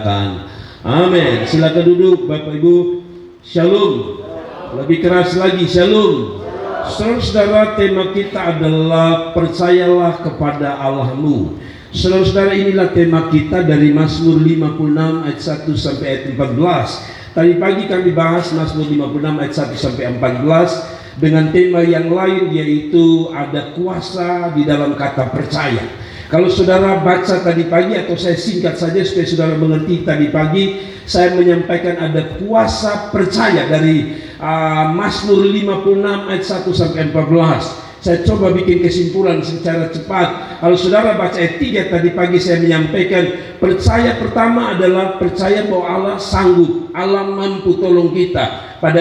dimuliakan. Amin. Silakan duduk Bapak Ibu. Shalom. Lebih keras lagi, shalom. Saudara-saudara, tema kita adalah percayalah kepada Allahmu. Saudara-saudara, inilah tema kita dari Mazmur 56 ayat 1 sampai ayat 14. Tadi pagi kami bahas Mazmur 56 ayat 1 sampai 14 dengan tema yang lain, yaitu ada kuasa di dalam kata percaya. Kalau saudara baca tadi pagi, atau saya singkat saja supaya saudara mengerti, tadi pagi saya menyampaikan ada kuasa percaya dari Mazmur 56 ayat 1 sampai 14. Saya coba bikin kesimpulan secara cepat. Kalau saudara baca ayat 3 tadi pagi, saya menyampaikan percaya pertama adalah percaya bahwa Allah sanggup, Allah mampu tolong kita. Pada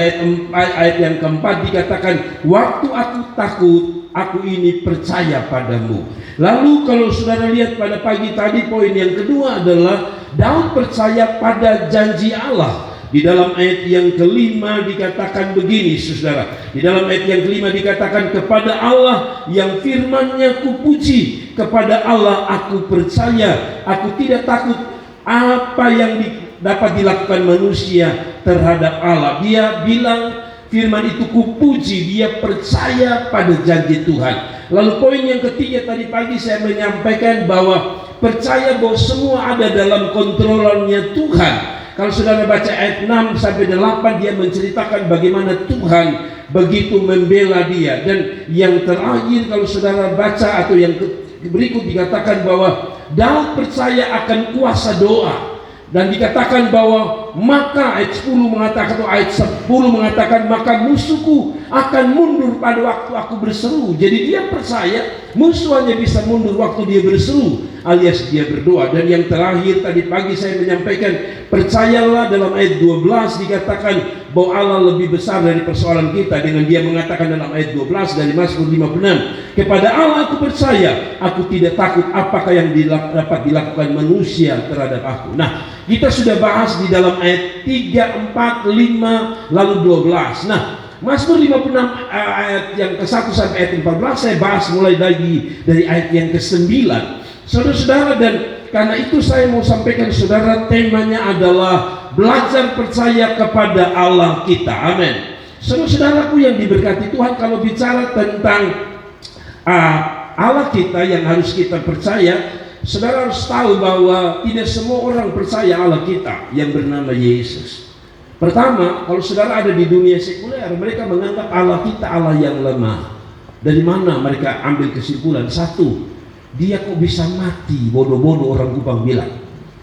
ayat yang keempat dikatakan, waktu aku takut, aku ini percaya padamu. Lalu kalau saudara lihat pada pagi tadi, poin yang kedua adalah Daud percaya pada janji Allah. Di dalam ayat yang kelima dikatakan begini, saudara. Di dalam ayat yang kelima dikatakan, kepada Allah yang firman-Nya kupuji, kepada Allah aku percaya, aku tidak takut apa yang dapat dilakukan manusia terhadap Allah. Dia bilang firman itu kupuji, dia percaya pada janji Tuhan. Lalu poin yang ketiga tadi pagi saya menyampaikan bahwa percaya bahwa semua ada dalam kontrolannya Tuhan. Kalau saudara baca ayat 6 sampai 8, dia menceritakan bagaimana Tuhan begitu membela dia. Dan yang terakhir kalau saudara baca atau yang berikut dikatakan bahwa Daud percaya akan kuasa doa. Dan dikatakan bahwa maka ayat 10 mengatakan, atau ayat 10 mengatakan, maka musuhku akan mundur pada waktu aku berseru. Jadi dia percaya musuh hanya bisa mundur waktu dia berseru, alias dia berdoa. Dan yang terakhir tadi pagi saya menyampaikan, percayalah dalam ayat 12 dikatakan bahwa Allah lebih besar dari persoalan kita, dengan dia mengatakan dalam ayat 12 dari Mazmur 56, kepada Allah aku percaya, aku tidak takut apakah yang dapat dilakukan manusia terhadap aku. Nah, kita sudah bahas di dalam ayat 3, 4, 5, lalu 12. Nah, Mazmur 56 ayat yang ke-1 sampai ayat 14 saya bahas mulai lagi dari ayat yang ke-9. Saudara-saudara, dan karena itu saya mau sampaikan saudara, temanya adalah belajar percaya kepada Allah kita. Amin. Saudara-saudaraku yang diberkati Tuhan, kalau bicara tentang Allah kita yang harus kita percaya, saudara harus tahu bahwa tidak semua orang percaya Allah kita yang bernama Yesus. Pertama, kalau saudara ada di dunia sekuler, mereka menganggap Allah kita Allah yang lemah. Dari mana mereka ambil kesimpulan? Satu, dia kok bisa mati, bodoh-bodoh orang Kupang bilang,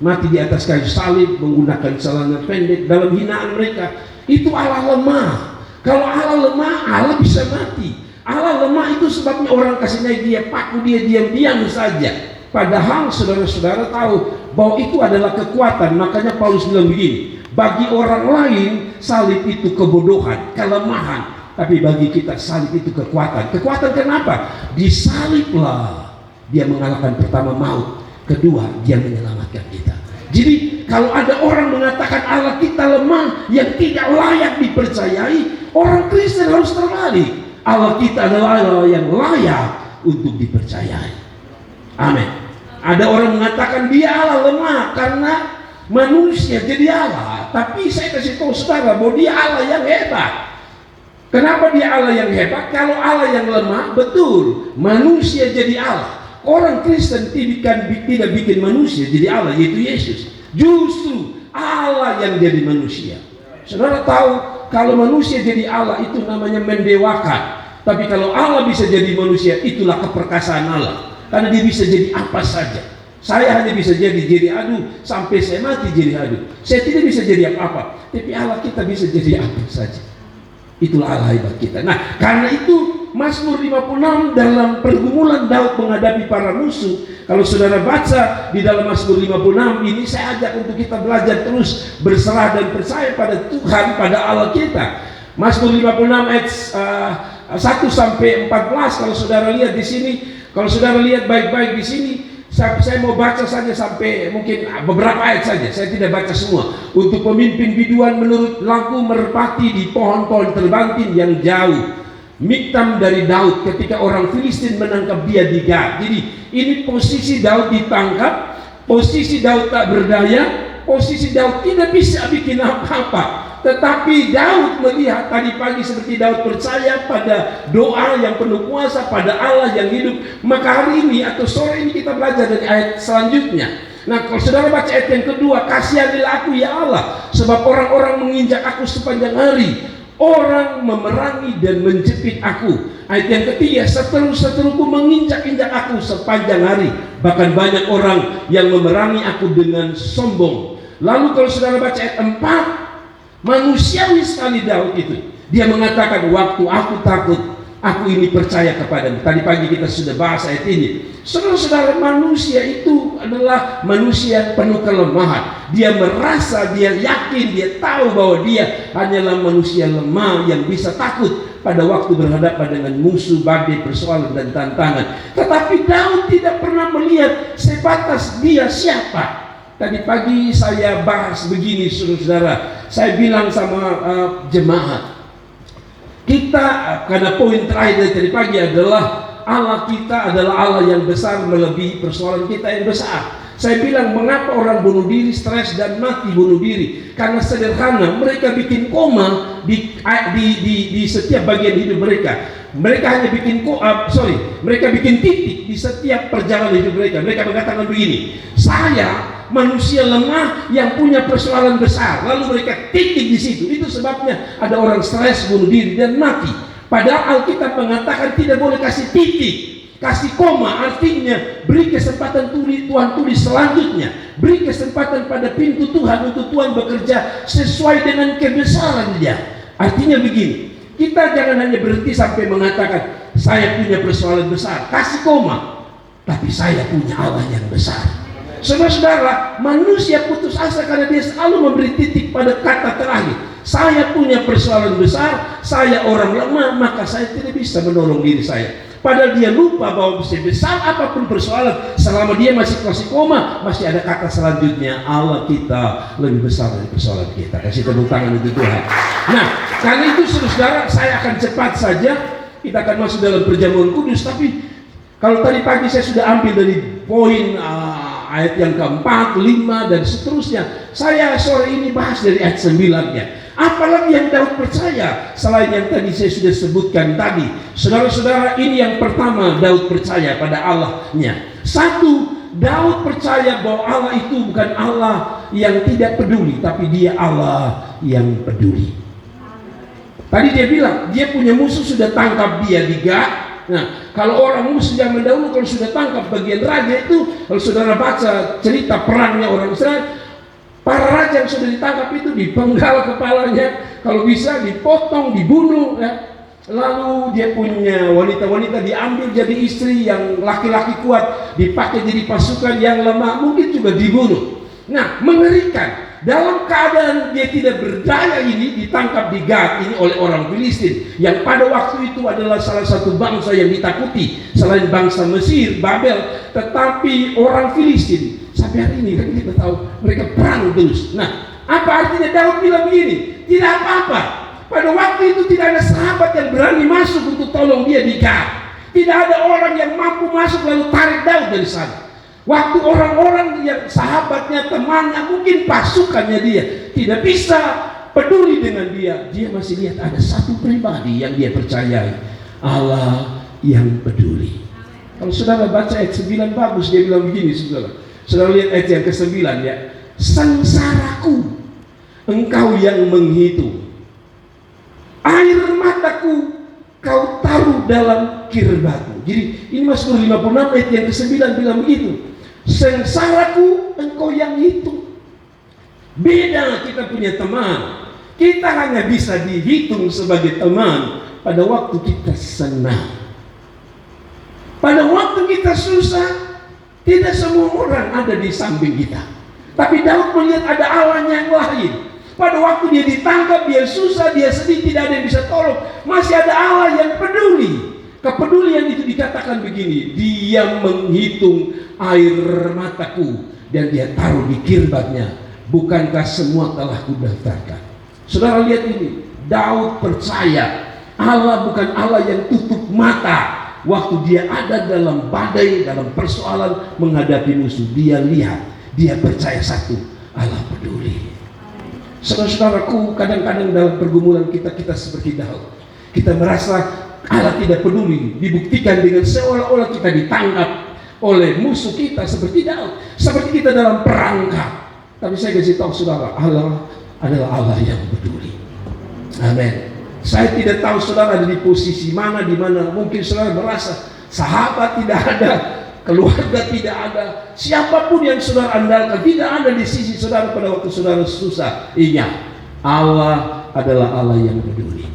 mati di atas kayu salib menggunakan celana pendek, dalam hinaan mereka. Itu Allah lemah. Kalau Allah lemah, Allah bisa mati. Allah lemah itu sebabnya orang kasih naik dia, paku dia, diam-diam saja. Padahal saudara-saudara tahu bahwa itu adalah kekuatan. Makanya Paulus bilang begini, bagi orang lain salib itu kebodohan, kelemahan, tapi bagi kita salib itu kekuatan. Kekuatan kenapa? Disaliblah dia mengalahkan pertama maut, kedua dia menyelamatkan kita. Jadi kalau ada orang mengatakan Allah kita lemah, yang tidak layak dipercayai, orang Kristen harus terbalik. Allah kita adalah Allah yang layak untuk dipercayai. Amin. Ada orang mengatakan dia Allah lemah karena manusia jadi Allah. Tapi saya kasih tahu saudara bahwa dia Allah yang hebat. Kenapa dia Allah yang hebat? Kalau Allah yang lemah, betul, manusia jadi Allah. Orang Kristen tidak bikin manusia jadi Allah, yaitu Yesus. Justru Allah yang jadi manusia. Saudara tahu, kalau manusia jadi Allah itu namanya mendewakan. Tapi kalau Allah bisa jadi manusia, itulah keperkasaan Allah. Karena dia bisa jadi apa saja. Saya hanya bisa jadi adu sampai saya mati jadi adu. Saya tidak bisa jadi apa-apa. Tapi Allah kita bisa jadi apa saja. Itulah Allah hebat kita. Nah, karena itu Mazmur 56 dalam pergumulan Daud menghadapi para musuh. Kalau saudara baca di dalam Mazmur 56 ini, saya ajak untuk kita belajar terus berserah dan percaya pada Tuhan, pada Allah kita. Mazmur 56 ayat 1 sampai 14, kalau saudara lihat di sini, kalau saudara lihat baik-baik di sini, saya mau baca saja sampai mungkin beberapa ayat saja, saya tidak baca semua. Untuk pemimpin biduan menurut lagu merpati di pohon-pohon terbantin yang jauh. Miktam dari Daud ketika orang Filistin menangkap dia di Gat. Jadi ini posisi Daud ditangkap, posisi Daud tak berdaya, posisi Daud tidak bisa bikin apa-apa. Tetapi Daud melihat tadi pagi seperti Daud percaya pada doa yang penuh kuasa, pada Allah yang hidup. Maka hari ini atau sore ini kita belajar dari ayat selanjutnya. Nah, kalau saudara baca ayat yang kedua, kasihanilah aku ya Allah, sebab orang-orang menginjak aku sepanjang hari, orang memerangi dan menjepit aku. Ayat yang ketiga, seteru-seteruku menginjak-injak aku sepanjang hari, bahkan banyak orang yang memerangi aku dengan sombong. Lalu kalau saudara baca ayat 4, manusiawi sekali Daud itu. Dia mengatakan, waktu aku takut, aku ini percaya kepadamu. Tadi pagi kita sudah bahas ayat ini. Saudara-saudara, manusia itu adalah manusia penuh kelemahan. Dia merasa, dia yakin, dia tahu bahwa dia hanyalah manusia lemah yang bisa takut pada waktu berhadapan dengan musuh, badai, persoalan dan tantangan. Tetapi Daud tidak pernah melihat sebatas dia siapa. Tadi pagi saya bahas begini, saudara-saudara. Saya bilang sama jemaat, kita, karena poin terakhir dari tadi pagi adalah Allah kita adalah Allah yang besar melebihi persoalan kita yang besar. Saya bilang, mengapa orang bunuh diri, stres dan mati bunuh diri? Karena sederhana, mereka bikin koma di setiap bagian hidup mereka. Mereka hanya bikin mereka bikin titik di setiap perjalanan hidup mereka. Mereka mengatakan begini, saya manusia lemah yang punya persoalan besar. Lalu mereka titik di situ. Itu sebabnya ada orang stres, bunuh diri dan mati. Padahal Alkitab mengatakan tidak boleh kasih titik, kasih koma. Artinya beri kesempatan Tuhan tulis selanjutnya. Beri kesempatan pada pintu Tuhan untuk Tuhan bekerja sesuai dengan kebesaran Dia. Artinya begini, kita jangan hanya berhenti sampai mengatakan saya punya persoalan besar, kasih koma, tapi saya punya Allah yang besar. Saudara-saudara, manusia putus asa karena dia selalu memberi titik pada kata terakhir. Saya punya persoalan besar, saya orang lemah, maka saya tidak bisa menolong diri saya. Padahal dia lupa bahwa sebesar apapun persoalan, selama dia masih koma, masih ada kata selanjutnya, Allah kita lebih besar dari persoalan kita. Kasih tepuk tangan untuk Tuhan. Nah, karena itu saudara, saya akan cepat saja. Kita akan masuk dalam perjamuan kudus. Tapi kalau tadi pagi saya sudah ambil dari poin ayat yang keempat, 5 dan seterusnya. Saya sore ini bahas dari ayat 9-nya. Apalagi yang Daud percaya selain yang tadi saya sudah sebutkan tadi. Saudara-saudara, ini yang pertama, Daud percaya pada Allahnya. Satu, Daud percaya bahwa Allah itu bukan Allah yang tidak peduli, tapi Dia Allah yang peduli. Tadi dia bilang dia punya musuh sudah tangkap dia di Gat. Nah, kalau orang musuh zaman dahulu kalau sudah tangkap bagian raja itu, kalau saudara baca cerita perangnya orang Israel, para raja yang sudah ditangkap itu dipenggal kepalanya, kalau bisa dipotong, dibunuh, ya. Lalu dia punya wanita-wanita diambil jadi istri, yang laki-laki kuat dipakai jadi pasukan, yang lemah mungkin juga dibunuh. Nah, mengerikan. Dalam keadaan dia tidak berdaya ini, ditangkap di Gat ini oleh orang Filistin, yang pada waktu itu adalah salah satu bangsa yang ditakuti selain bangsa Mesir, Babel, tetapi orang Filistin sampai hari ini kan kita tahu mereka perang terus. Nah, apa artinya Daud bilang begini? Tidak apa-apa. Pada waktu itu tidak ada sahabat yang berani masuk untuk tolong dia di Gat. Tidak ada orang yang mampu masuk lalu tarik Daud dari sana. Waktu orang-orang yang sahabatnya, temannya, mungkin pasukannya dia tidak bisa peduli dengan dia, dia masih lihat ada satu pribadi yang dia percayai, Allah yang peduli. Kalau saudara baca ayat 9 bagus, dia bilang begini, saudara lihat ayat yang ke-9 ya. Sengsaraku engkau yang menghitung, air mataku kau taruh dalam kirbatmu. Jadi ini Mazmur 56 ayat yang ke-9 bilang begitu. Sengsaraku engkau yang hitung. Beda kita punya teman. Kita hanya bisa dihitung sebagai teman pada waktu kita senang. Pada waktu kita susah, tidak semua orang ada di samping kita. Tapi Daud melihat ada Allah yang lain. Pada waktu dia ditangkap, dia susah, dia sedih, tidak ada yang bisa tolong, masih ada Allah yang peduli. Kepedulian itu dikatakan begini, dia menghitung air mataku dan dia taruh di kirbatnya. Bukankah semua telah kudaftarkan? Saudara lihat ini, Daud percaya Allah bukan Allah yang tutup mata. Waktu dia ada dalam badai, dalam persoalan menghadapi musuh, dia lihat, dia percaya satu, Allah peduli. Saudara-saudaraku, kadang-kadang dalam pergumulan kita seperti Daud. Kita merasa Allah tidak peduli, dibuktikan dengan seolah-olah kita ditangkap oleh musuh kita seperti Daud, seperti kita dalam perangkap. Tapi saya kasih tahu saudara, Allah adalah Allah yang peduli. Amin. Saya tidak tahu saudara ada di posisi mana, di mana mungkin saudara merasa sahabat tidak ada, keluarga tidak ada, siapapun yang saudara andalkan tidak ada di sisi saudara pada waktu saudara susah. Ingat, Allah adalah Allah yang peduli.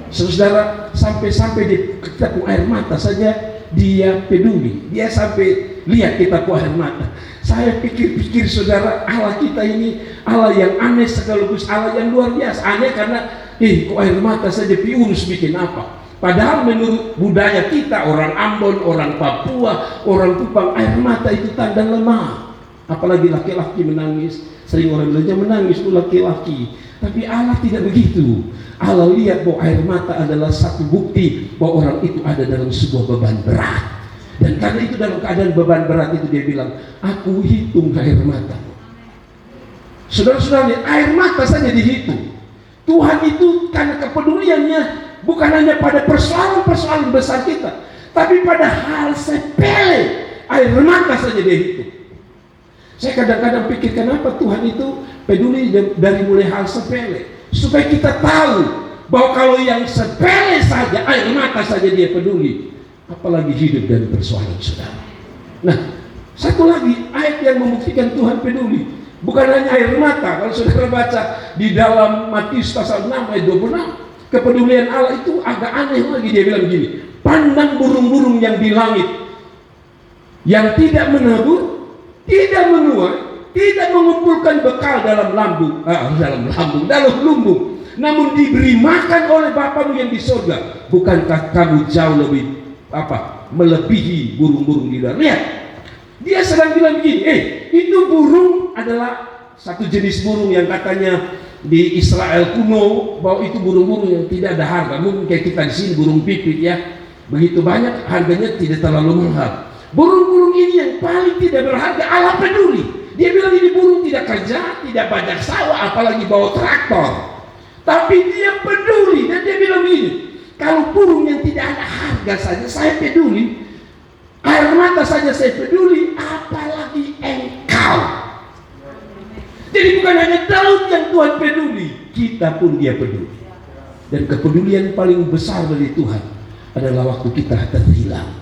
Saudara, sampai-sampai kita pun air mata saja dia peduli. Dia sampai lihat kita pun air mata. Saya pikir-pikir saudara, Allah kita ini Allah yang aneh sekaligus Allah yang luar biasa. Aneh karena kok air mata saja piurus bikin apa? Padahal menurut budaya kita, orang Ambon, orang Papua, orang Kupang, air mata itu tanda lemah. Apalagi laki-laki menangis. Sering orang belajar menangis itu laki-laki. Tapi Allah tidak begitu. Allah lihat bahwa air mata adalah satu bukti bahwa orang itu ada dalam sebuah beban berat. Dan karena itu dalam keadaan beban berat itu dia bilang, aku hitung air matamu. Saudara-saudara, air mata saja dihitung. Tuhan itu karena kepeduliannya bukan hanya pada persoalan-persoalan besar kita, tapi pada hal sepele, air mata saja dia hitung. Saya kadang-kadang pikir kenapa Tuhan itu peduli dari mulai hal sepele, supaya kita tahu bahwa kalau yang sepele saja, air mata saja dia peduli, apalagi hidup dan persoalan saudara. Nah, satu lagi ayat yang membuktikan Tuhan peduli, bukan hanya air mata. Kalau saudara baca di dalam Matius pasal 6 ayat 26, kepedulian Allah itu agak aneh lagi. Dia bilang begini, pandang burung-burung yang di langit, yang tidak menabur, tidak menuai, tidak mengumpulkan bekal dalam lumbung, namun diberi makan oleh Bapamu yang di surga. Bukankah kamu jauh lebih melebihi burung-burung di darat? Lihat, dia sedang bilang begini, itu burung adalah satu jenis burung yang katanya di Israel kuno bahwa itu burung-burung yang tidak ada harga. Mungkin kayak kita di sini burung pipit ya, begitu banyak harganya tidak terlalu mahal. Burung-burung ini yang paling tidak berharga, Allah peduli. Dia bilang ini burung tidak kerja, tidak bajak sawah, apalagi bawa traktor. Tapi dia peduli dan dia bilang begini, kalau burung yang tidak ada harga saja saya peduli, air mata saja saya peduli, apalagi engkau. Jadi bukan hanya Daud yang Tuhan peduli, kita pun dia peduli. Dan kepedulian paling besar dari Tuhan adalah waktu kita terhilang.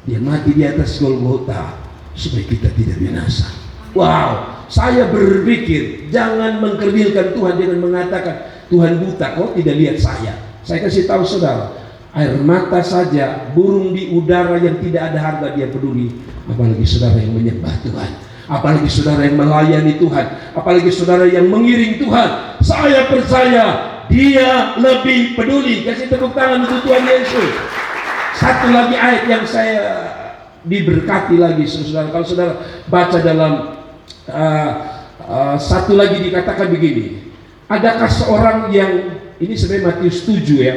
Dia mati di atas Golgota supaya kita tidak binasa. Wow, saya berpikir jangan mengkerdilkan Tuhan dengan mengatakan Tuhan buta, kok tidak lihat saya. Saya kasih tahu saudara, air mata saja burung di udara yang tidak ada harga dia peduli, apalagi saudara yang menyembah Tuhan, apalagi saudara yang melayani Tuhan, apalagi saudara yang mengiring Tuhan. Saya percaya dia lebih peduli. Kasih tepuk tangan untuk Tuhan Yesus. Satu lagi ayat yang saya diberkati lagi saudara, kalau saudara baca dalam satu lagi dikatakan begini, adakah seorang yang, ini sebenarnya Matius 7 ya,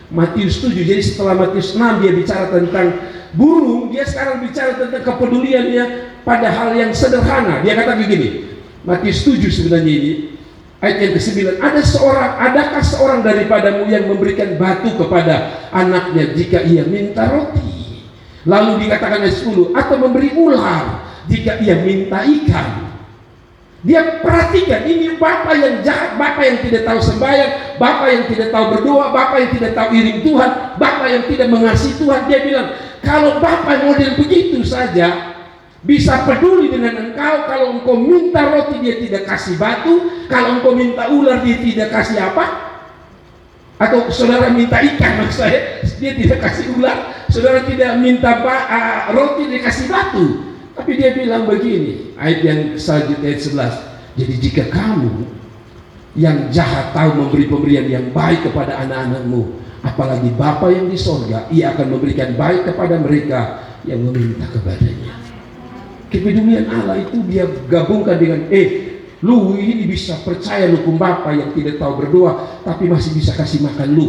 Matius 7. Jadi setelah Matius 6 dia bicara tentang burung, dia sekarang bicara tentang kepeduliannya pada hal yang sederhana. Dia kata begini, Matius 7 sebenarnya ini ayat yang ke-9, adakah seorang daripadamu yang memberikan batu kepada anaknya jika ia minta roti? Lalu dikatakan ayat 10, atau memberi ular jika ia minta ikan. Dia perhatikan, ini bapak yang jahat, bapak yang tidak tahu sembahyang, bapak yang tidak tahu berdoa, bapak yang tidak tahu iring Tuhan, bapak yang tidak mengasihi Tuhan. Dia bilang, kalau bapak model begitu saja bisa peduli dengan engkau, kalau engkau minta roti dia tidak kasih batu, kalau engkau minta ular dia tidak kasih apa, atau saudara minta ikan maksud saya, dia tidak kasih ular, saudara tidak minta roti dia kasih batu. Tapi dia bilang begini, ayat yang selanjutnya ayat 11, jadi jika kamu yang jahat tahu memberi pemberian yang baik kepada anak-anakmu, apalagi Bapa yang di sorga, ia akan memberikan baik kepada mereka yang meminta kepadanya. Kepedulian Allah itu dia gabungkan dengan lu ini bisa percaya lu Bapa yang tidak tahu berdoa tapi masih bisa kasih makan lu.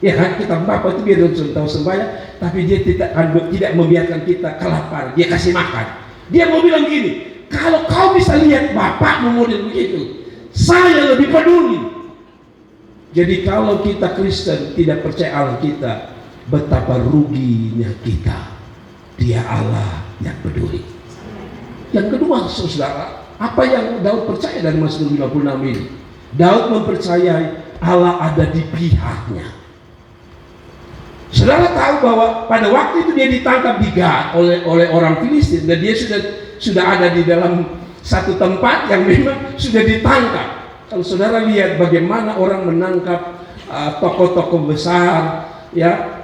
Ya kan, kita Bapa itu biar tahu sembahyang tapi dia tidak membiarkan kita kelaparan, dia kasih makan. Dia mau bilang gini, Kalau kau bisa lihat bapakmu model begitu, saya lebih peduli. Jadi kalau kita Kristen tidak percaya Allah kita, betapa ruginya kita. Dia Allah yang peduli. Yang kedua, saudara, apa yang Daud percaya dari Mazmur 56 ini? Daud mempercayai Allah ada di pihaknya. Saudara tahu bahwa pada waktu itu dia ditangkap di Gat oleh orang Filistin, dan dia sudah ada di dalam satu tempat yang memang sudah ditangkap. Kalau saudara lihat bagaimana orang menangkap tokoh-tokoh besar, ya,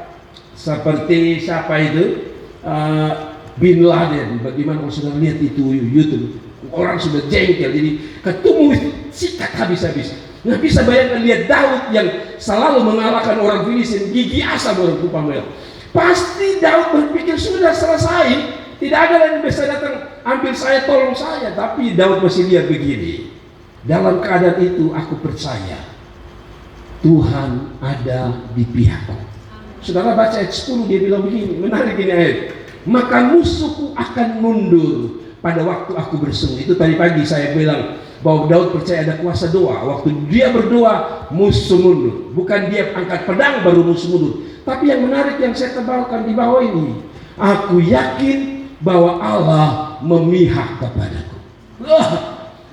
seperti siapa itu, Bin Laden, bagaimana kalau saudara lihat itu YouTube, orang sudah jengkel, jadi ketemu sikat habis-habis. Nggak bisa bayangkan lihat Daud yang selalu mengalahkan orang Filistin, gigi asam orang Kupamel. Pasti Daud berpikir sudah selesai, tidak ada yang bisa datang ambil saya, tolong saya. Tapi Daud masih lihat begini, dalam keadaan itu aku percaya Tuhan ada di pihakku. Saudara baca ayat 10, dia bilang begini, menarik ini ayat. Maka musuhku akan mundur pada waktu aku bersungguh. Itu tadi pagi saya bilang bahwa Daud percaya ada kuasa doa. Waktu dia berdoa, musuh mundur. Bukan dia angkat pedang baru musuh mundur. Tapi yang menarik yang saya tebalkan di bawah ini, aku yakin bahwa Allah memihak kepadaku.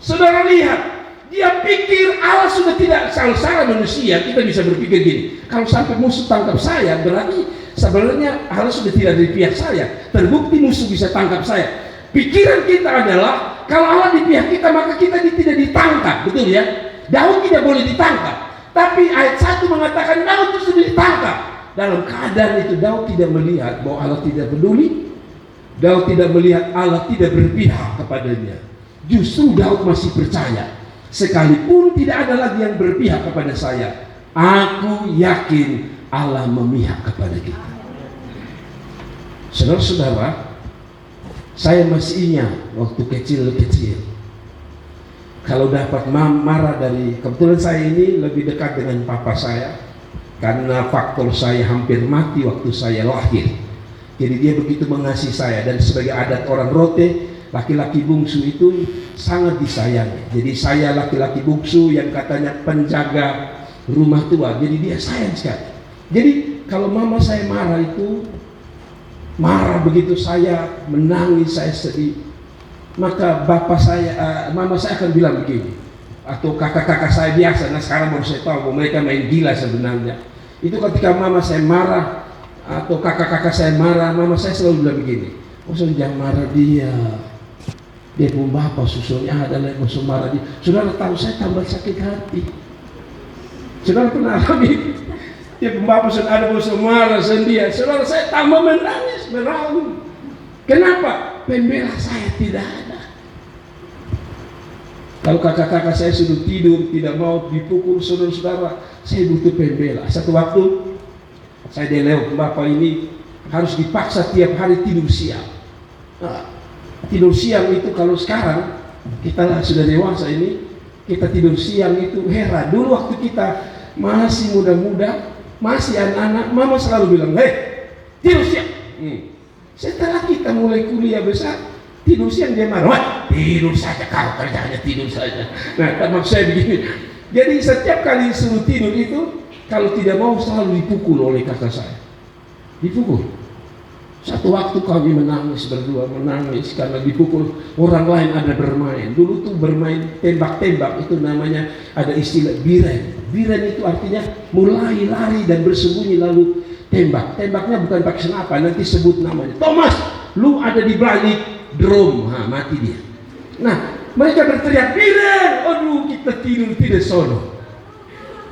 Saudara lihat, dia pikir Allah sudah tidak. Secara manusia kita bisa berpikir gini, kalau sampai musuh tangkap saya, berarti sebenarnya Allah sudah tidak di pihak saya. Terbukti musuh bisa tangkap saya. Pikiran kita adalah kalau Allah di pihak kita, maka kita tidak ditangkap, betul ya? Daud tidak boleh ditangkap. Tapi ayat 1 mengatakan Daud itu sudah ditangkap. Dalam keadaan itu Daud tidak melihat bahwa Allah tidak peduli. Daud tidak melihat Allah tidak berpihak kepadanya. Justru Daud masih percaya, sekalipun tidak ada lagi yang berpihak kepada saya, aku yakin Allah memihak kepada kita. Saudara-saudara, saya masih ingat waktu kecil-kecil, kalau dapat marah dari, kebetulan saya ini lebih dekat dengan papa saya, karena faktor saya hampir mati waktu saya lahir. Jadi dia begitu mengasihi saya, dan sebagai adat orang Rote, laki-laki bungsu itu sangat disayangi. Jadi saya laki-laki bungsu yang katanya penjaga rumah tua, jadi dia sayang sekali. Jadi kalau mama saya marah itu, marah begitu saya menangis, saya sedih, maka mama saya akan bilang begini, atau kakak-kakak saya biasa. Nah sekarang baru saya tahu bahwa mereka main gila sebenarnya. Itu ketika mama saya marah atau kakak-kakak saya marah, mama saya selalu bilang begini, jangan marah dia pun bapak susunya adalah musuh marah dia. Saudara tahu, saya tambah sakit hati. Saudara pernah alami? Dia pembapak sudah ada musuh marah sendiri. Saudara, saya tambah menangis, meraung. Kenapa? Pembela saya tidak ada. Kalau kakak-kakak saya sudah tidur, tidak mau dipukul, saudara-saudara, saya butuh pembela. Satu waktu, saya deleo bapak ini harus dipaksa tiap hari tidur siang. Tidur siang itu kalau sekarang kita sudah dewasa ini, kita tidur siang itu heran. Dulu waktu kita masih muda-muda, masih anak-anak, mama selalu bilang, tidur siang. Setelah kita mulai kuliah besar, tidur siang dia marah, wah tidur saja kau, kerjanya tidur saja. Nah maksud saya begini, jadi setiap kali suruh tidur itu, kalau tidak mau selalu dipukul oleh kakak saya. Dipukul. Satu waktu kami menangis berdua, menangis karena dipukul. Orang lain ada bermain. Dulu tuh bermain tembak-tembak, itu namanya ada istilah biren. Biren itu artinya mulai lari dan bersembunyi lalu tembak. Tembaknya bukan pakai senapan, nanti sebut namanya. Thomas, lu ada di balik drum, mati dia. Nah, mereka berteriak biren. Aduh, kita tidur tidak sono.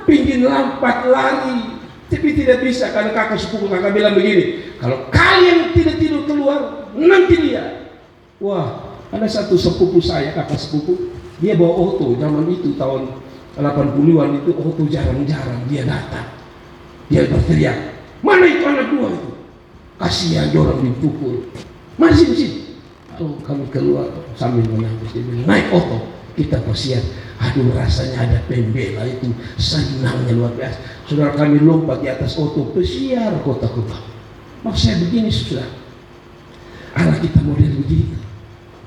Pingin lompat lari. Tapi tidak bisa karena kakak sepupu kakak bilang begini, kalau kalian tidak tidur keluar, nanti lihat. Wah, ada satu sepupu saya, kakak sepupu, dia bawa auto. Zaman itu tahun 80-an itu auto jarang-jarang dia datang. Dia berteriak, mana itu anak dua itu? Kasihan orang dipukul. Masih. Lalu kami keluar sambil menangis. Dia bilang, naik auto, kita persiap. Aduh, rasanya ada pembela itu, senangnya luar biasa. Saudara, kami lompat di atas auto, pesiar kota-kota. Maksud saya begini, saudara, Allah kita model begitu.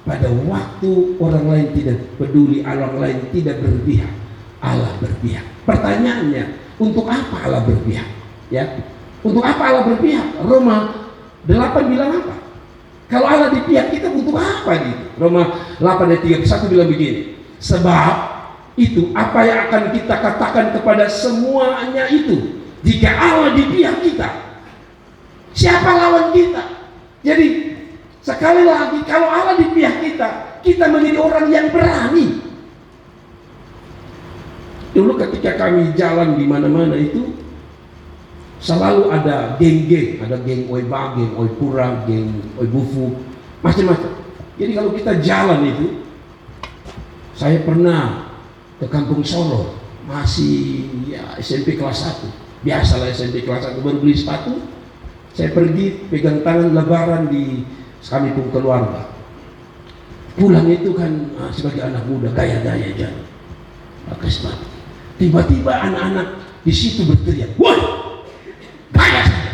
pada waktu orang lain tidak peduli, orang lain tidak berpihak, Allah berpihak. Pertanyaannya, untuk apa Allah berpihak? Ya, untuk apa Allah berpihak? Roma 8 bilang apa? Kalau Allah di pihak kita, untuk apa gitu? Roma 8 ayat 31 bilang begini, sebab itu apa yang akan kita katakan kepada semuanya itu, jika Allah di pihak kita, siapa lawan kita? Jadi sekali lagi, kalau Allah di pihak kita, kita menjadi orang yang berani. Dulu ketika kami jalan di mana-mana itu selalu ada geng-geng, ada geng Oiba, geng Oipura, geng Oibufu, macam-macam. Jadi kalau kita jalan itu, saya pernah ke Kampung Solo, masih ya SMP kelas 1. Biasalah SMP kelas 1 baru beli sepatu. Saya pergi pegang tangan lebaran di kami pun keluarga. Pulang itu kan sebagai anak muda gaya-gaya jalan, pakai sepatu. Tiba-tiba anak-anak di situ berteriak, "Woi, gaya saya!"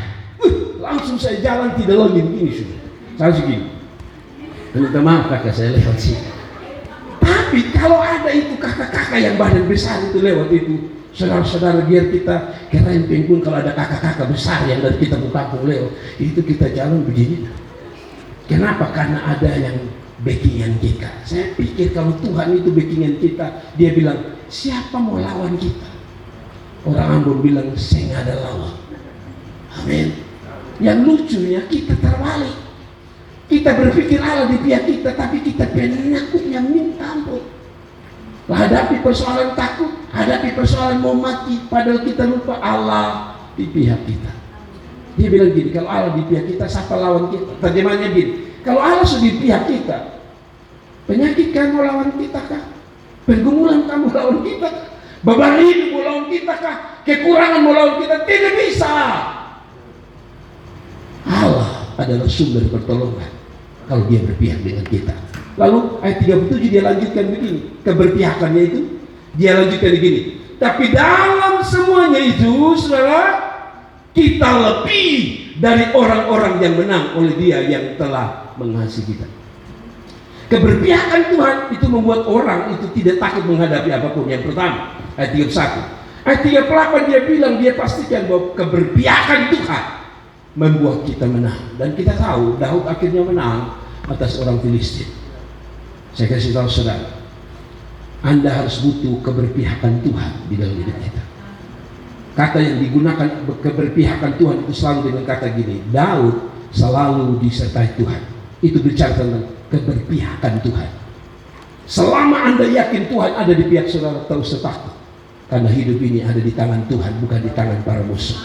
Langsung saya jalan tidak lagi begini sudah. Saya segini. Minta maaf kakak, saya lewat sini. Tapi kalau ada itu kakak-kakak yang badan besar itu lewat itu, saudara-saudara, biar kita kerempeng pun kalau ada kakak-kakak besar yang dari kita kampung lewat, itu kita jalan begini. Kenapa? Karena ada yang backingan kita. Saya pikir kalau Tuhan itu backingan kita, dia bilang, siapa mau lawan kita? Orang Ambon bilang, saya nggak ada lawan. Amin. Yang lucunya kita terbalik. Kita berpikir Allah di pihak kita, tapi kita penakutnya minta ampun. Hadapi persoalan takut, hadapi persoalan mau mati, padahal kita lupa Allah di pihak kita. Dia bilang gini, kalau Allah di pihak kita, siapa lawan kita? Terjemahnya gini, kalau Allah sudah di pihak kita, penyakit kamu lawan kita kah? Pergumulan kamu lawan kita kah? Beban hidup mau lawan kita kah? Kekurangan mau lawan kita? Tidak bisa. Allah adalah sumber pertolongan kalau dia berpihak dengan kita. Lalu ayat 37 dia lanjutkan begini, keberpihakannya itu dia lanjutkan begini, tapi dalam semuanya itu saudara, kita lebih dari orang-orang yang menang oleh dia yang telah mengasihi kita. Keberpihakan Tuhan itu membuat orang itu tidak takut menghadapi apapun. Yang pertama, ayat 31. Ayat 38 dia bilang, dia pastikan bahwa keberpihakan Tuhan membuat kita menang. Dan kita tahu Daud akhirnya menang atas orang Filistin. Saya kasih tahu saudara, Anda harus butuh keberpihakan Tuhan di dalam hidup kita. Kata yang digunakan keberpihakan Tuhan itu selalu dengan kata gini, Daud selalu disertai Tuhan. Itu bicara tentang keberpihakan Tuhan. Selama Anda yakin Tuhan ada di pihak saudara, terus takut, karena hidup ini ada di tangan Tuhan, bukan di tangan para musuh.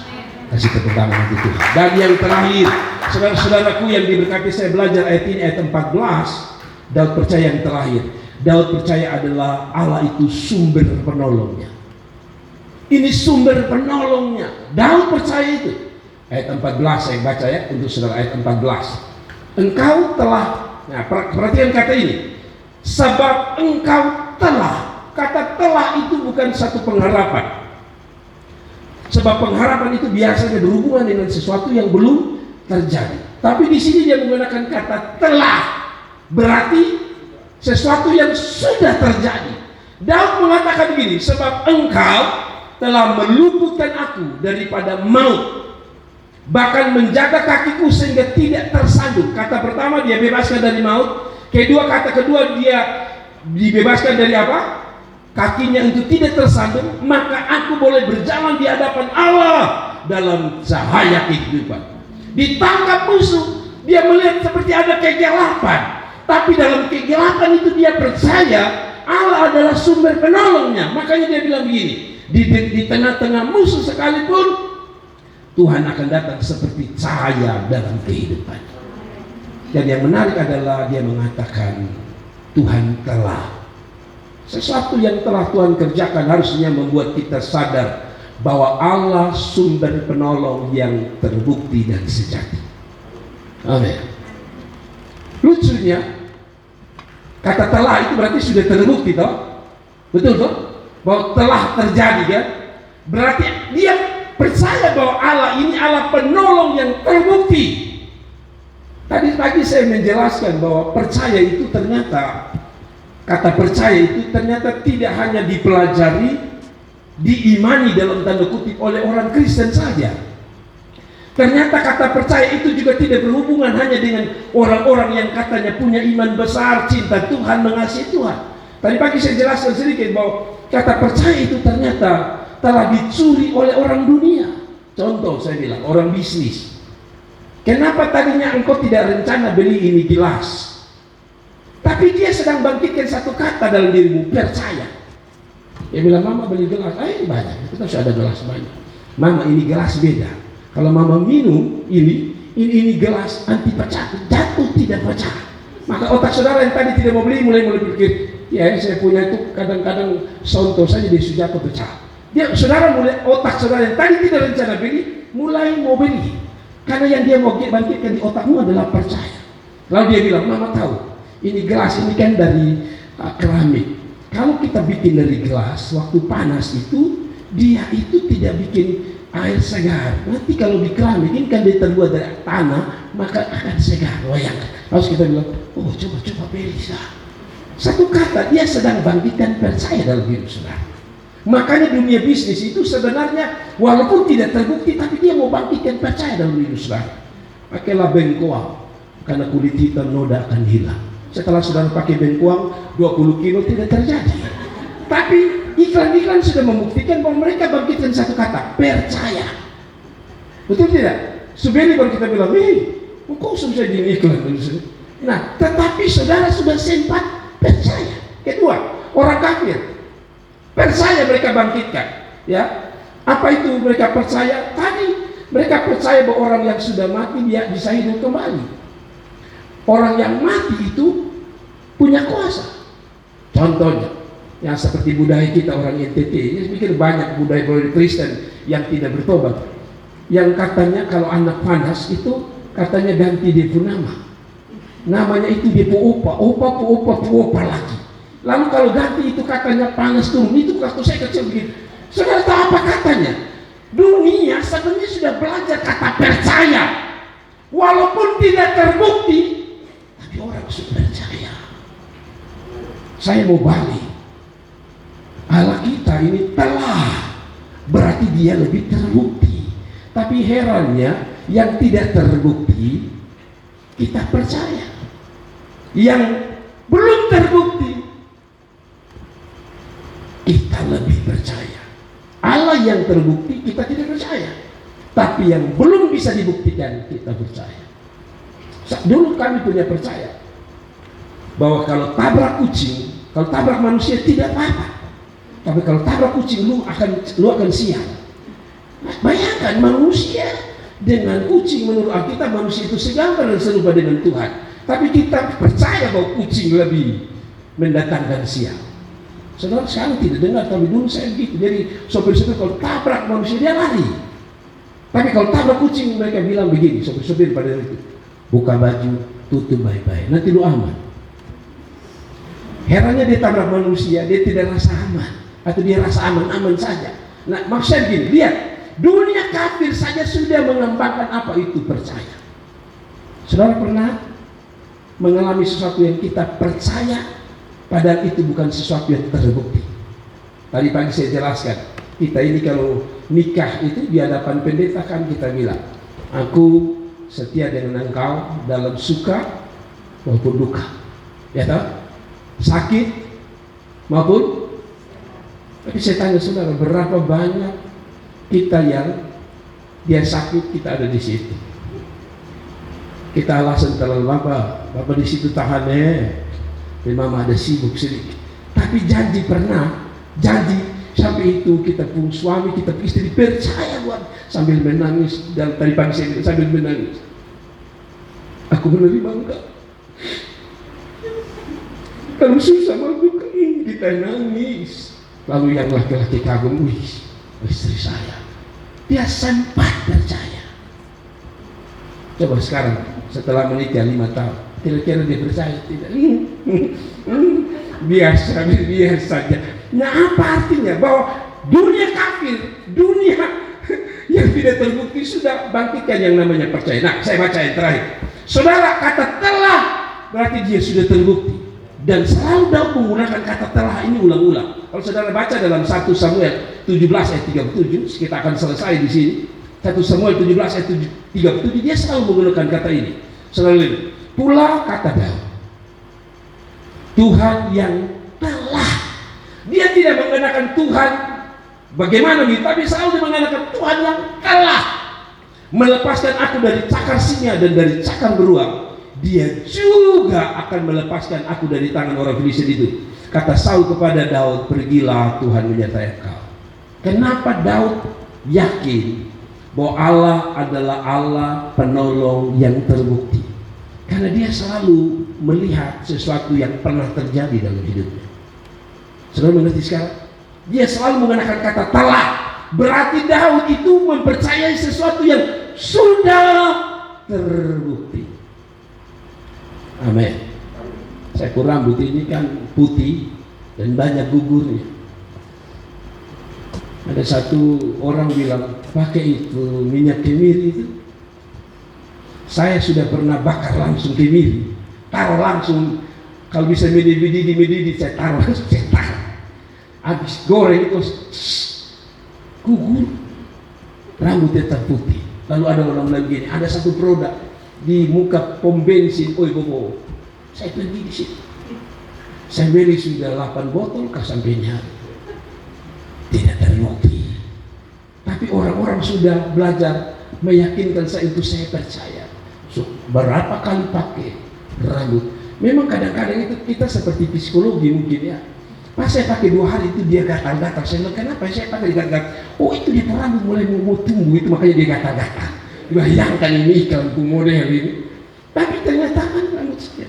Kasih tepuk tangan untuk Tuhan. Dan yang terakhir, saudara-saudaraku yang diberkati, saya belajar ayat ini, ayat 14. Daud percaya yang terakhir, Daud percaya adalah Allah itu sumber penolongnya. Ini sumber penolongnya. Daud percaya itu. Ayat 14 saya baca ya untuk saudara, ayat 14. Engkau telah, nah perhatikan kata ini, sebab engkau telah. Kata telah itu bukan satu pengharapan. Sebab pengharapan itu biasanya berhubungan dengan sesuatu yang belum terjadi. Tapi di sini dia menggunakan kata telah, berarti sesuatu yang sudah terjadi. Daud mengatakan begini, sebab engkau telah meluputkan aku daripada maut, bahkan menjaga kakiku sehingga tidak tersandung. Kata pertama dia bebaskan dari maut. Kata kedua dia dibebaskan dari apa? Kakinya itu tidak tersandung. Maka aku boleh berjalan di hadapan Allah dalam cahaya kehidupan. Ditangkap musuh, dia melihat seperti ada kegelapan, tapi dalam kegelapan itu dia percaya Allah adalah sumber penolongnya. Makanya dia bilang begini, di tengah-tengah musuh sekalipun Tuhan akan datang seperti cahaya dalam kehidupan. Dan yang menarik adalah dia mengatakan Tuhan telah. Sesuatu yang telah Tuhan kerjakan harusnya membuat kita sadar bahwa Allah sumber penolong yang terbukti dan sejati. Amin. Lucunya, kata telah itu berarti sudah terbukti toh? Betul toh? Bahwa telah terjadi kan? Berarti dia percaya bahwa Allah ini Allah penolong yang terbukti. Tadi pagi saya menjelaskan bahwa percaya itu ternyata, kata percaya itu ternyata tidak hanya dipelajari, diimani dalam tanda kutip oleh orang Kristen saja. Ternyata kata percaya itu juga tidak berhubungan hanya dengan orang-orang yang katanya punya iman besar, cinta Tuhan, mengasihi Tuhan. Tadi pagi saya jelaskan sedikit bahwa kata percaya itu ternyata telah dicuri oleh orang dunia. Contoh saya bilang, orang bisnis. Kenapa tadinya engkau tidak rencana beli ini gelas, tapi dia sedang bangkitkan satu kata dalam dirimu, percaya. Dia bilang, mama beli gelas, banyak, kita sudah ada gelas banyak. Mama ini gelas beda. Kalau mama minum ini gelas anti pecah, jatuh tidak pecah. Maka otak saudara yang tadi tidak mau beli mulai berpikir, ya saya punya itu kadang-kadang sonto saja dia sudah pecah. Dia otak saudara yang tadi tidak rencana beli mulai mau beli, karena yang dia mau bangkitkan di otakmu adalah percaya. Lalu dia bilang, mama tahu ini gelas ini kan dari keramik. Kalau kita bikin dari gelas, waktu panas itu dia itu tidak bikin air segar. Nanti kalau di keramik ini kan dia terbuat dari tanah, maka akan segar. Bayangkan. Harus kita bilang, oh coba Belisa. Satu kata, dia sedang bangkitkan percaya dalam diri saudara. Makanya dunia bisnis itu sebenarnya walaupun tidak terbukti, tapi dia mau bangkitkan percaya dalam diri saudara. Pakailah bengkoang, karena kulit hitam noda akan hilang. Setelah saudara pakai bengkoang 20 kilo tidak terjadi. Tapi iklan-iklan sudah membuktikan bahwa mereka bangkitkan satu kata, percaya. Betul tidak? Subeli baru kita bilang, kok susah jadi iklan. Nah, tetapi saudara sudah sempat percaya. Kedua, orang kafir percaya, mereka bangkitkan. Ya, apa itu mereka percaya? Tadi mereka percaya bahwa orang yang sudah mati dia bisa hidup kembali. Orang yang mati itu punya kuasa. Contohnya, yang seperti budaya kita orang NTT, saya pikir banyak budaya Kristen yang tidak bertobat, yang katanya kalau anak panas itu katanya ganti dia pun namanya itu dia opa lagi. Lalu kalau ganti itu katanya panas turun. Itu waktu saya kecil begitu. Saudara tahu apa katanya? Dunia sebenarnya sudah belajar kata percaya, walaupun tidak terbukti, tapi orang sudah percaya. Saya mau balik, Allah kita ini telah, berarti dia lebih terbukti. Tapi herannya yang tidak terbukti kita percaya, yang belum terbukti kita lebih percaya. Allah yang terbukti kita tidak percaya, tapi yang belum bisa dibuktikan kita percaya. Dulu kami punya percaya bahwa kalau tabrak kucing, kalau tabrak manusia tidak apa-apa. Tapi kalau tabrak kucing lu akan sial. Nah, bayangkan manusia dengan kucing, menurut Alkitab manusia itu segambar dan serupa dengan Tuhan. Tapi kita percaya bahwa kucing lebih mendatangkan sial. Saudara sekarang tidak dengar, tapi dulu saya begitu. Jadi sopir-sopir kalau tabrak manusia dia lari. Tapi kalau tabrak kucing mereka bilang begini, sopir-sopir pada itu, buka baju, tutup baik-baik, nanti lu aman. Herannya dia tabrak manusia, dia tidak rasa aman. Atau dia rasa aman-aman saja. Nah, maksudnya begini, lihat, dunia kafir saja sudah mengembangkan apa itu percaya. Saudara pernah mengalami sesuatu yang kita percaya, padahal itu bukan sesuatu yang terbukti. Tadi pagi saya jelaskan, kita ini kalau nikah itu di hadapan pendeta kan kita bilang, aku setia dengan engkau dalam suka maupun duka. Ya tahu? Sakit maupun. Tapi saya tanya saudara, berapa banyak kita yang dia sakit kita ada di situ. Kita alasan terlalu bapak di situ tahannya, dan mama ada sibuk sedikit. Tapi janji sampai itu kita pun suami, kita pun istri percaya buat sambil menangis. Dan tadi pagi saya sambil menangis, aku menerima enggak. Kalau susah mau duka ini kita nangis. Lalu yang laki-laki kagum, istri saya, dia sempat percaya. Coba sekarang setelah menikah 5 tahun, kira-kira dia percaya tidak? Biasa saja. Nah, apa artinya? Bahwa dunia kafir, dunia yang tidak terbukti sudah bangkitkan yang namanya percaya. Nah, saya baca yang terakhir. Saudara, kata telah berarti dia sudah terbukti. Dan selalu Daud menggunakan kata telah ini ulang-ulang. Kalau saudara baca dalam 1 Samuel 17 ayat 37, kita akan selesai di sini. 1 Samuel 17 ayat 37, dia selalu menggunakan kata ini. Selalu pula kata Daud, Tuhan yang telah. Dia tidak menggunakan Tuhan bagaimana nih, tapi selalu menggunakan Tuhan yang telah melepaskan aku dari cakar singa dan dari cakar beruang. Dia juga akan melepaskan aku dari tangan orang Filistin itu. Kata Saul kepada Daud, pergilah, Tuhan menyertai engkau. Kenapa Daud yakin bahwa Allah adalah Allah penolong yang terbukti? Karena dia selalu melihat sesuatu yang pernah terjadi dalam hidupnya. Saudara mengerti sekarang? Dia selalu menggunakan kata telah. Berarti Daud itu mempercayai sesuatu yang sudah terbukti. Amin. Saya kurang rambut ini kan putih dan banyak gugurnya. Ada satu orang bilang, pakai itu minyak kemiri itu. Saya sudah pernah bakar langsung kemiri, taruh langsung. Kalau bisa mendidih, saya taruh langsung, saya taruh. Habis goreng itu gugur, rambut tetap putih. Lalu ada orang bilang gini, ada satu produk di muka pom bensin, oi bobo, saya pergi di situ. Saya beli sudah 8 botol, sampainya tidak terbukti. Tapi orang-orang sudah belajar meyakinkan saya, itu saya percaya. So, berapa kali pakai rambut? Memang kadang-kadang itu kita seperti psikologi mungkin ya. Pas saya pakai 2 hari itu dia gatal-gatal. Saya bilang, kenapa saya pakai gatal-gatal? Oh, itu dia rambut mulai mau tumbuh, itu makanya dia gatal-gatal. Bayangkan ini iklan model ini. Tapi ternyata kan rambut saya.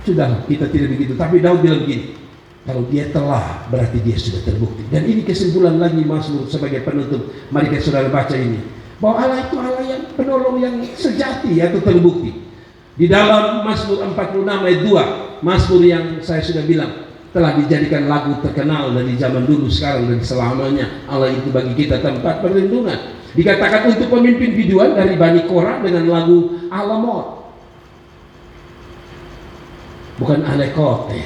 Sudah, kita tidak begitu. Tapi Daud bilang begini, kalau dia telah berarti dia sudah terbukti. Dan ini kesimpulan lagi Mazmur sebagai penutup. Mari kita saudara baca ini, bahwa Allah itu Allah yang penolong yang sejati atau terbukti. Di dalam Mazmur 46 ayat 2, Mazmur yang saya sudah bilang telah dijadikan lagu terkenal dari zaman dulu, sekarang dan selamanya. Allah itu bagi kita tempat perlindungan. Dikatakan untuk pemimpin biduan dari Bani Korah dengan lagu Alamot, bukan Alekote.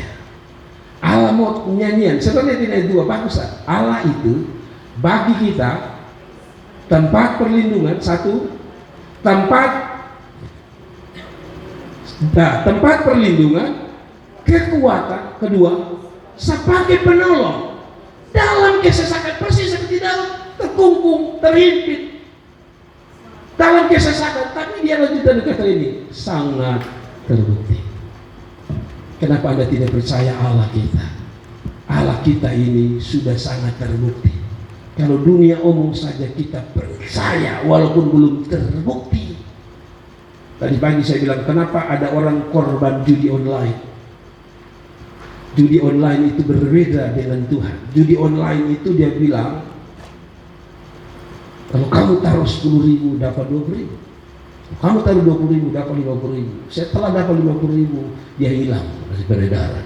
Alamot nyanyian. Sebenarnya tidak dua bagus. Allah itu bagi kita tempat perlindungan, satu, tempat perlindungan, kekuatan, kedua, sebagai penolong dalam kesesakan. Persis seperti Daud, terkungkung, terhimpit dalam kesesakan, tapi dia lanjutkan kata ini, sangat terbukti. Kenapa Anda tidak percaya Allah kita? Allah kita ini sudah sangat terbukti. Kalau dunia omong saja kita percaya walaupun belum terbukti. Tadi pagi saya bilang, kenapa ada orang korban judi online? Judi online itu berbeda dengan Tuhan. Judi online itu dia bilang, kalau kamu taruh 10.000 dapat 20.000, kamu taruh 20.000 dapat 50.000. Setelah dapat 50.000 dia hilang dari peredaran.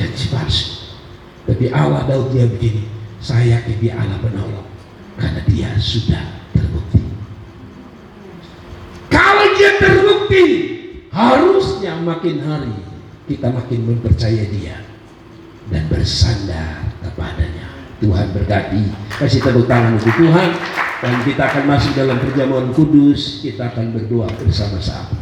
Janji palsu. Tapi Allah Daud dia begini, saya yakin dia Allah penolong karena dia sudah terbukti. Kalau dia terbukti, harusnya makin hari kita makin mempercayai dia dan bersandar kepadanya. Tuhan berkati. Kasih tepuk tangan untuk Tuhan. Dan kita akan masuk dalam perjamuan kudus. Kita akan berdoa bersama-sama.